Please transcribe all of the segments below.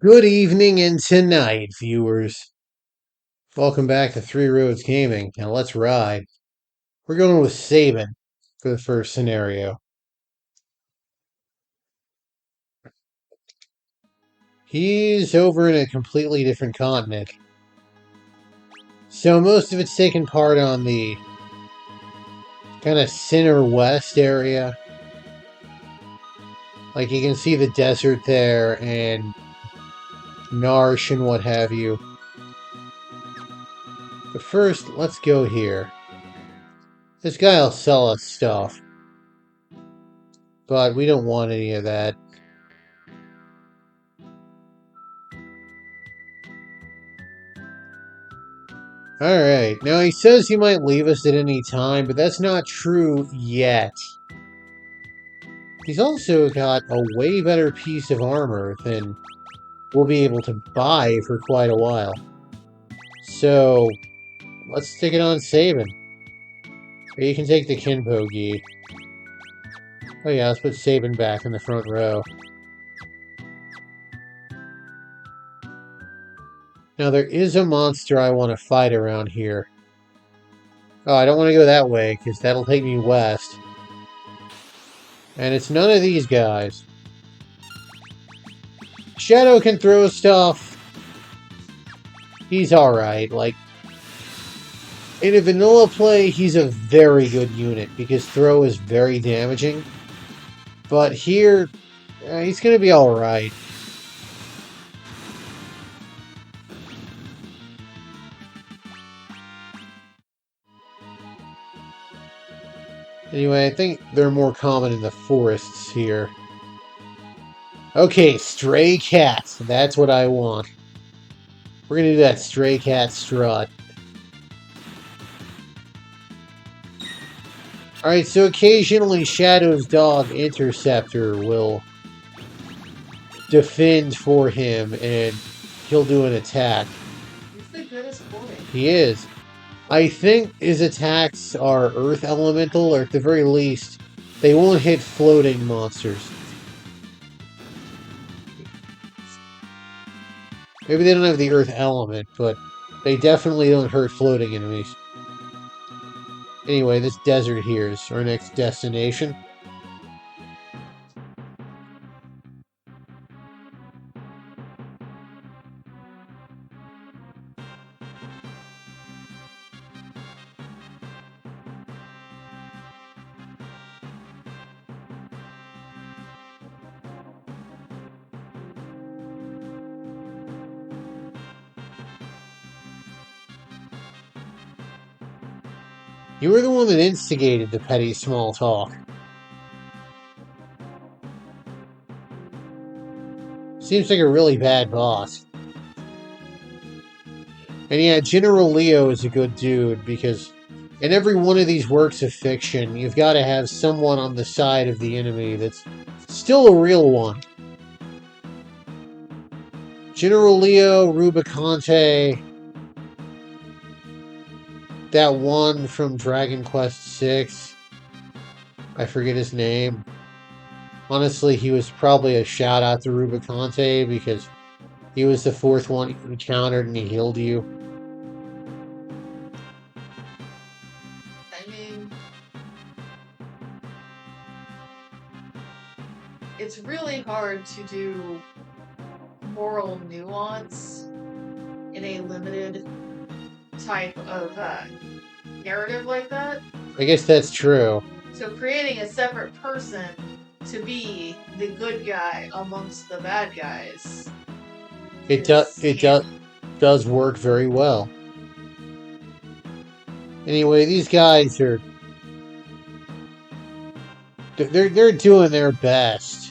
Good evening and tonight, viewers. Welcome back to Three Roads Gaming. Now let's ride. We're going with Saban for the first scenario. He's over in a completely different continent. So most of it's taken part on the kind of center west area. Like you can see the desert there and Narsh and what have you. But first, let's go here. This guy'll sell us stuff. But we don't want any of that. Alright, now he says he might leave us at any time, but that's not true yet. He's also got a way better piece of armor than we'll be able to buy for quite a while. So, let's stick it on Saban. Or you can take the Kinpo Gi. Oh yeah, let's put Saban back in the front row. Now there is a monster I want to fight around here. Oh, I don't want to go that way, because that'll take me west. And it's none of these guys. Shadow can throw stuff. He's alright. Like, in a vanilla play, he's a very good unit, because throw is very damaging. But here, he's going to be alright. Anyway, I think they're more common in the forests here. Okay, stray cats. That's what I want. We're going to do that stray cat strut. Alright, so occasionally Shadow's dog Interceptor will defend for him and he'll do an attack. He's the goodest boy. He is. I think his attacks are earth elemental, or at the very least, they won't hit floating monsters. Maybe they don't have the earth element, but they definitely don't hurt floating enemies. Anyway, this desert here is our next destination. You were the one that instigated the petty small talk. Seems like a really bad boss. And yeah, General Leo is a good dude, because in every one of these works of fiction, you've got to have someone on the side of the enemy that's still a real one. General Leo, Rubicante, that one from Dragon Quest VI, I forget his name. Honestly, he was probably a shout out to Rubicante, because he was the fourth one you encountered and he healed you. I mean, it's really hard to do moral nuance in a limited type of narrative like that. I guess that's true. So creating a separate person to be the good guy amongst the bad guys. It does work very well. Anyway, these guys are they're doing their best.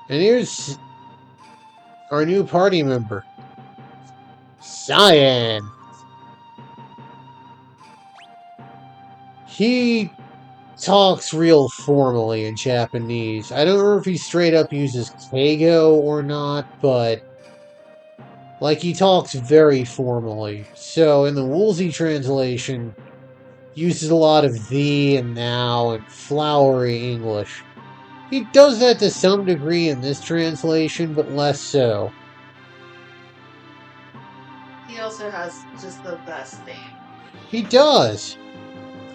And here's our new party member, Cyan. He talks real formally in Japanese. I don't know if he straight up uses Keigo or not, but Like, he talks very formally. So, in the Woolsey translation, uses a lot of thee and thou and flowery English. He does that to some degree in this translation, but less so. He also has just the best name. He does.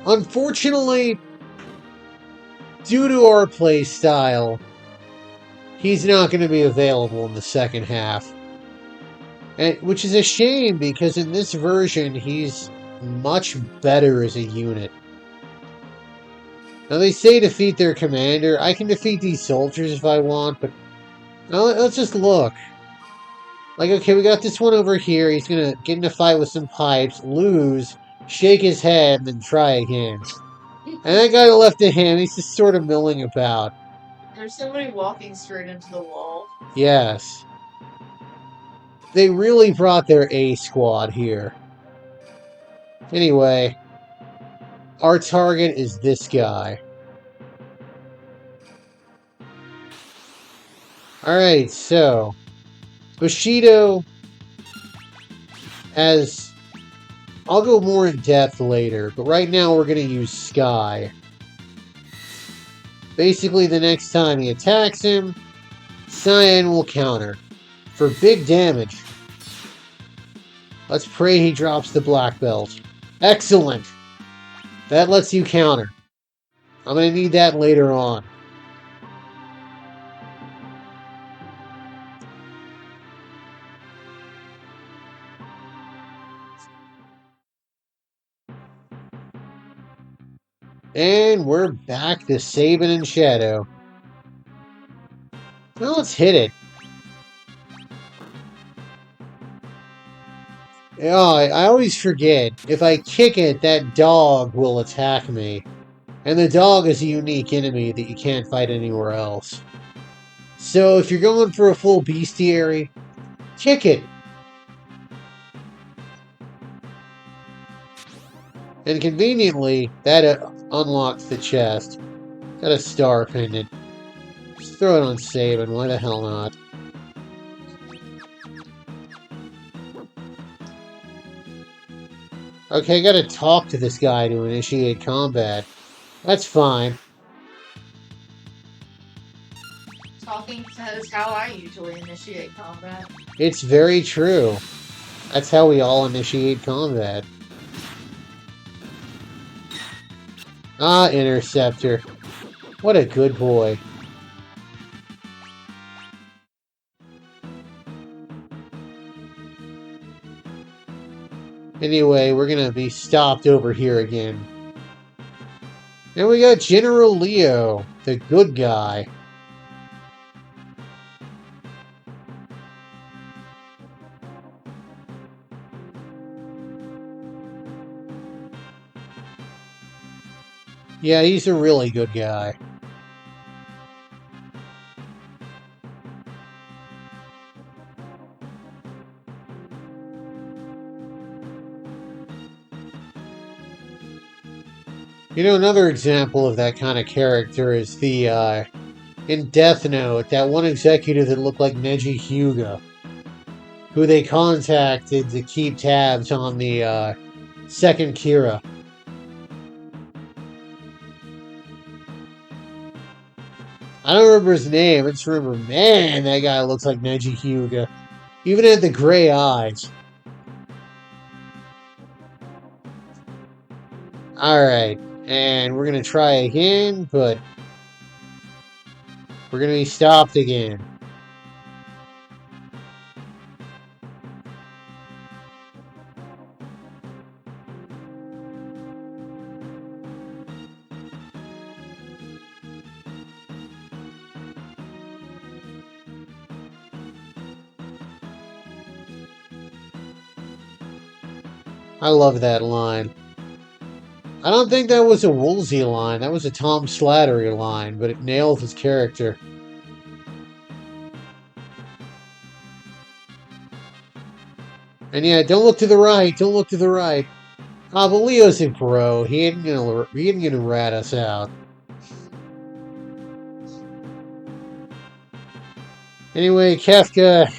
Unfortunately, due to our play style, he's not going to be available in the second half. Which is a shame, because in this version, he's much better as a unit. Now, they say defeat their commander. I can defeat these soldiers if I want, but now let's just look. Like, okay, we got this one over here. He's gonna get in a fight with some pipes, lose, shake his head, and then try again. And that guy left a hand, he's just sort of milling about. There's somebody walking straight into the wall. Yes. They really brought their A squad here. Anyway, our target is this guy. Alright, so Bushido has... I'll go more in depth later, but right now we're going to use Sky. Basically, the next time he attacks him, Cyan will counter. For big damage. Let's pray he drops the black belt. Excellent! That lets you counter. I'm going to need that later on. And we're back to Sabin and Shadow. Well, let's hit it. Oh, I always forget. If I kick it, that dog will attack me. And the dog is a unique enemy that you can't fight anywhere else. So if you're going for a full bestiary, kick it. And conveniently, that unlocks the chest. Got a star pendant. Just throw it on Sabin, why the hell not? Okay, I gotta talk to this guy to initiate combat. That's fine. Talking is how I usually initiate combat. It's very true. That's how we all initiate combat. Ah, Interceptor. What a good boy. Anyway, we're gonna be stopped over here again. And we got General Leo, the good guy. Yeah, he's a really good guy. You know, another example of that kind of character is the, in Death Note, that one executive that looked like Neji Hyuga, who they contacted to keep tabs on the, second Kira. I don't remember his name, I just remember, man, that guy looks like Neji Hyuga. Even had the gray eyes. Alright, and we're gonna try again, but we're gonna be stopped again. I love that line. I don't think that was a Woolsey line, that was a Tom Slattery line, but it nails his character. And yeah, don't look to the right, don't look to the right. Ah, but Leo's a bro, he ain't gonna rat us out. Anyway, Kefka,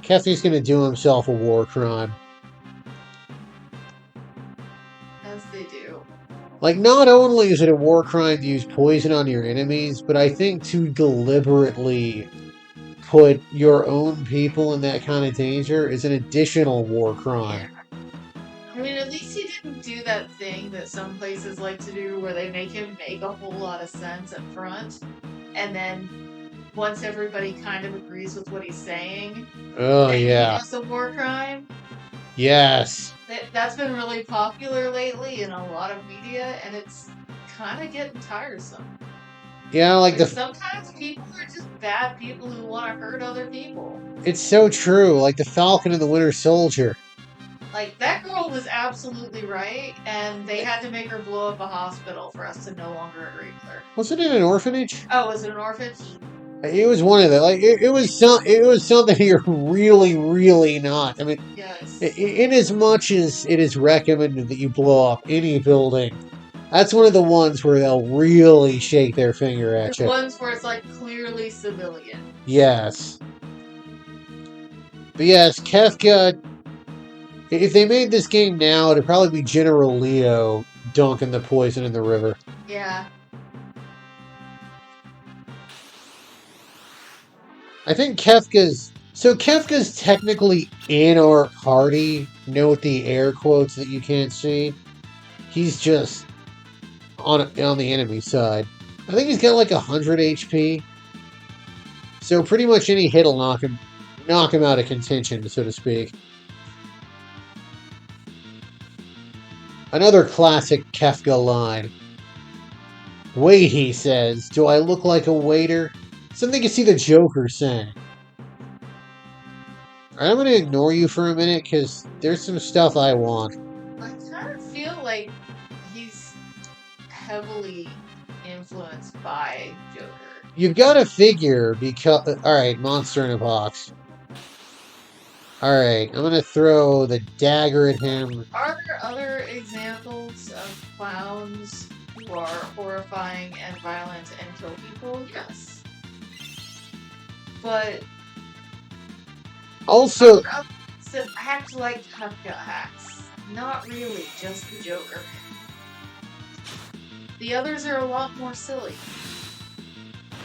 Kefka's gonna do himself a war crime. As they do. Like, not only is it a war crime to use poison on your enemies, but I think to deliberately put your own people in that kind of danger is an additional war crime. Yeah. I mean, at least he didn't do that thing that some places like to do where they make him make a whole lot of sense up front, and then once everybody kind of agrees with what he's saying, Oh, then he yeah. does the war crime. Yes. That's been really popular lately in a lot of media, and it's kind of getting tiresome. Yeah, like Like, sometimes people are just bad people who want to hurt other people. It's so true. Like the Falcon and the Winter Soldier. Like, that girl was absolutely right, and they had to make her blow up a hospital for us to no longer agree with her. Was it in an orphanage? Oh, was it an orphanage? It was one of them. Like it was something you're really, really not. I mean, Yes. in as much as it is recommended that you blow up any building, that's one of the ones where they'll really shake their finger at The you. ones where it's like clearly civilian. Yes. But yes, Kefka. If they made this game now, it'd probably be General Leo dunking the poison in the river. Yeah. I think Kefka's technically in our party. Note the air quotes that you can't see. He's just on the enemy side. I think he's got like 100 HP. So pretty much any hit will knock him out of contention, so to speak. Another classic Kefka line. Wait, he says, do I look like a waiter? Something you see the Joker saying. I'm going to ignore you for a minute because there's some stuff I want. I kind of feel like he's heavily influenced by Joker. You've got to figure because... Alright, monster in a box. Alright, I'm going to throw the dagger at him. Are there other examples of clowns who are horrifying and violent and kill people? Yes. But Also, others that act like Kefka acts. Not really, just the Joker. The others are a lot more silly.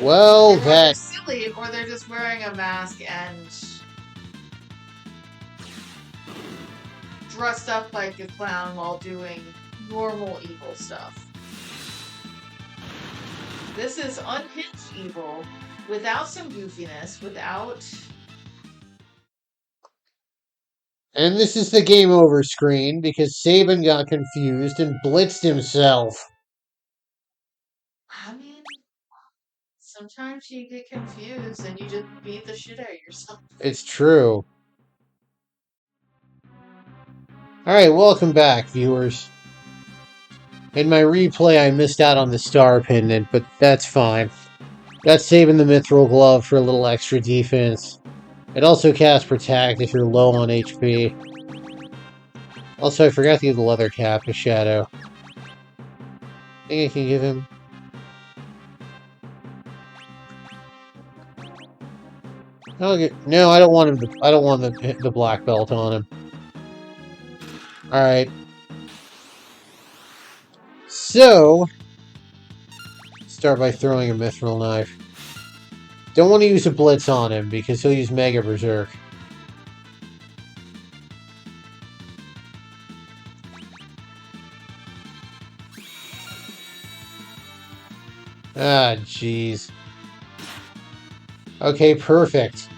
well, And they're that... silly, or they're just wearing a mask and dressed up like a clown while doing normal evil stuff. This is unhinged evil, without some goofiness, without... And this is the game over screen because Saban got confused and blitzed himself. I mean, sometimes you get confused and you just beat the shit out of yourself. It's true. Alright, welcome back, viewers. In my replay, I missed out on the star pendant, but that's fine. That's saving the mithril glove for a little extra defense. It also casts Protect if you're low on HP. Also, I forgot to give the leather cap to Shadow. I think I can give him... No, I don't want him. I don't want the black belt on him. All right. So, start by throwing a mithril knife. Don't want to use a blitz on him because he'll use Mega Berserk. Ah, jeez. Okay, perfect.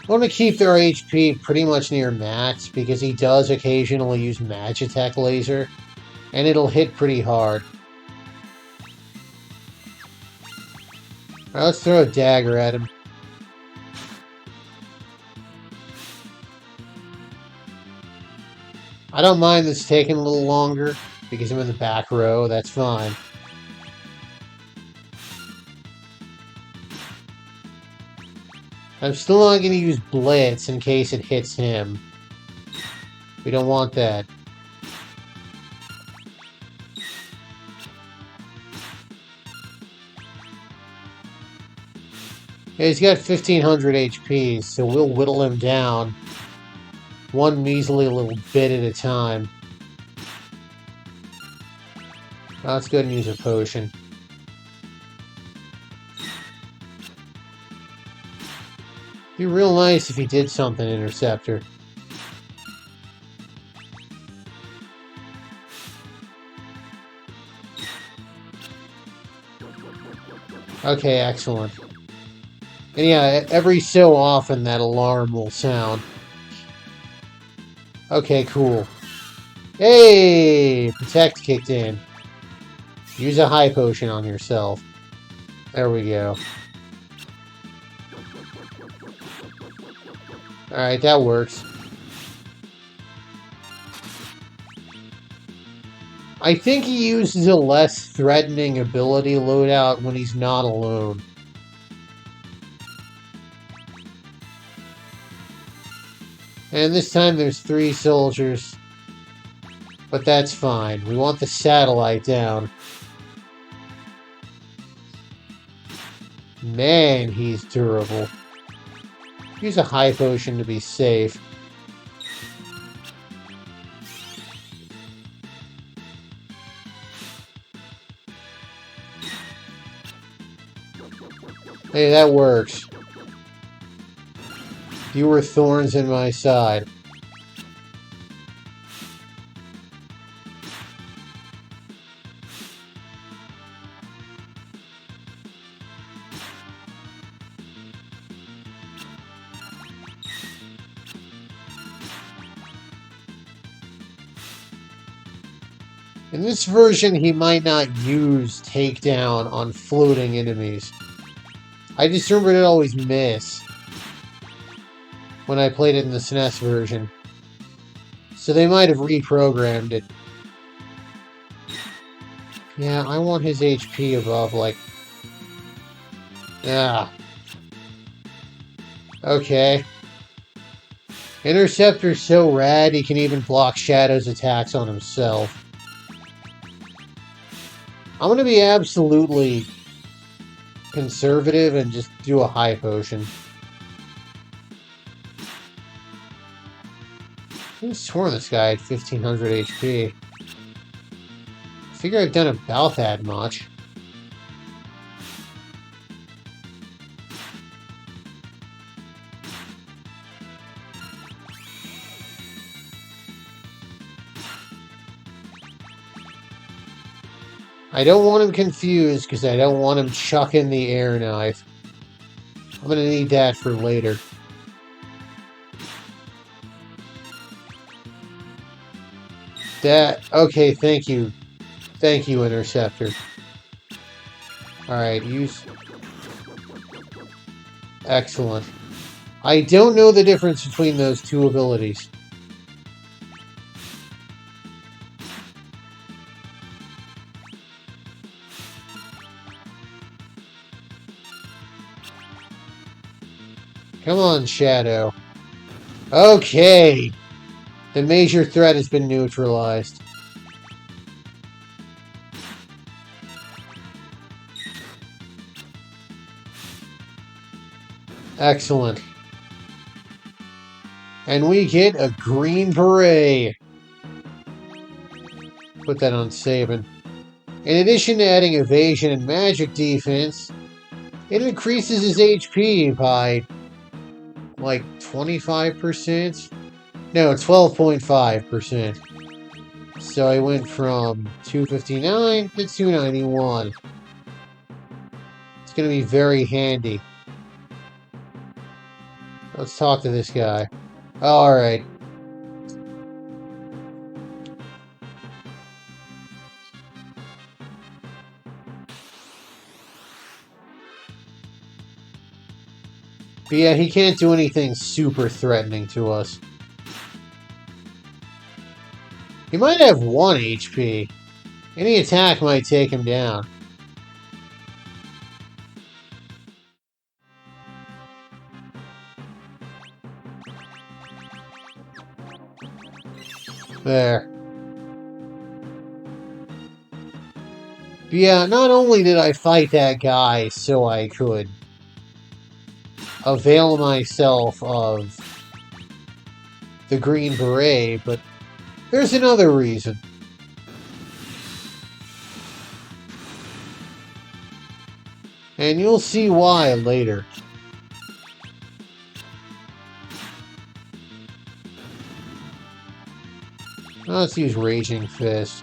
I want to keep their HP pretty much near max because he does occasionally use Magitech Laser, and it'll hit pretty hard. Alright, let's throw a dagger at him. I don't mind this taking a little longer because I'm in the back row, that's fine. I'm still not going to use Blitz in case it hits him. We don't want that. Yeah, he's got 1500 HP, so we'll whittle him down one measly little bit at a time. Now let's go ahead and use a potion. Be real nice if he did something, Interceptor. Okay, excellent. And yeah, every so often that alarm will sound. Okay, cool. Hey! Protect kicked in. Use a high potion on yourself. There we go. Alright, that works. I think he uses a less threatening ability loadout when he's not alone. And this time there's 3 soldiers. But that's fine. We want the satellite down. Man, he's durable. Use a high potion to be safe. Hey, that works. You were thorns in my side. In this version, he might not use takedown on floating enemies. I just remember it always miss when I played it in the SNES version. So they might have reprogrammed it. Yeah, I want his HP above, like... Ah. Okay. Interceptor's so rad, he can even block Shadow's attacks on himself. I'm gonna be absolutely conservative and just do a high potion. I sworn this guy had 1500 HP. I figure I've done about that much. I don't want him confused because I don't want him chucking the air knife. I'm gonna need that for later. Okay, thank you. Thank you, Interceptor. Alright, use... Excellent. I don't know the difference between those two abilities. Come on, Shadow. Okay! The major threat has been neutralized. Excellent. And we get a green beret. Put that on Sabin. In addition to adding evasion and magic defense, it increases his HP by like 25%? No, 12.5%. So I went from 259 to 291. It's going to be very handy. Let's talk to this guy. Alright. But yeah, he can't do anything super threatening to us. He might have 1 HP. Any attack might take him down. There. But yeah, not only did I fight that guy so I could avail myself of the Green Beret, but there's another reason. And you'll see why later. Let's use Raging Fist.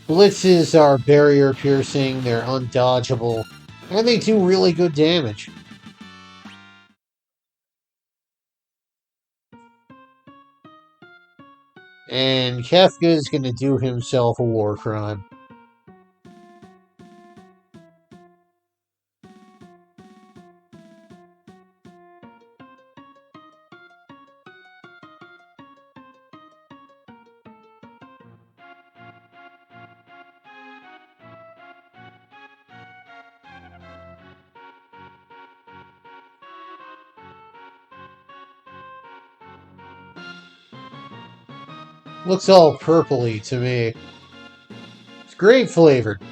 Blitzes are barrier piercing, they're undodgeable, and they do really good damage. And Kefka is going to do himself a war crime. Looks all purpley to me. It's grape flavored.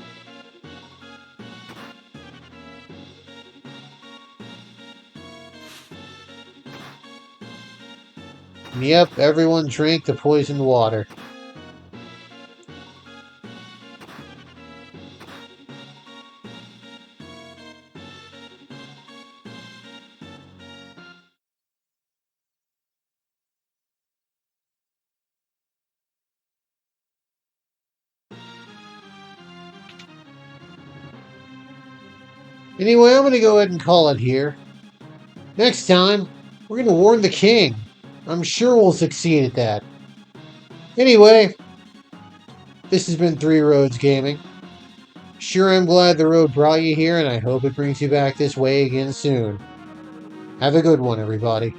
Yep, everyone drank the poisoned water. Anyway, I'm going to go ahead and call it here. Next time, we're going to warn the king. I'm sure we'll succeed at that. Anyway, this has been Three Roads Gaming. Sure, I'm glad the road brought you here, and I hope it brings you back this way again soon. Have a good one, everybody.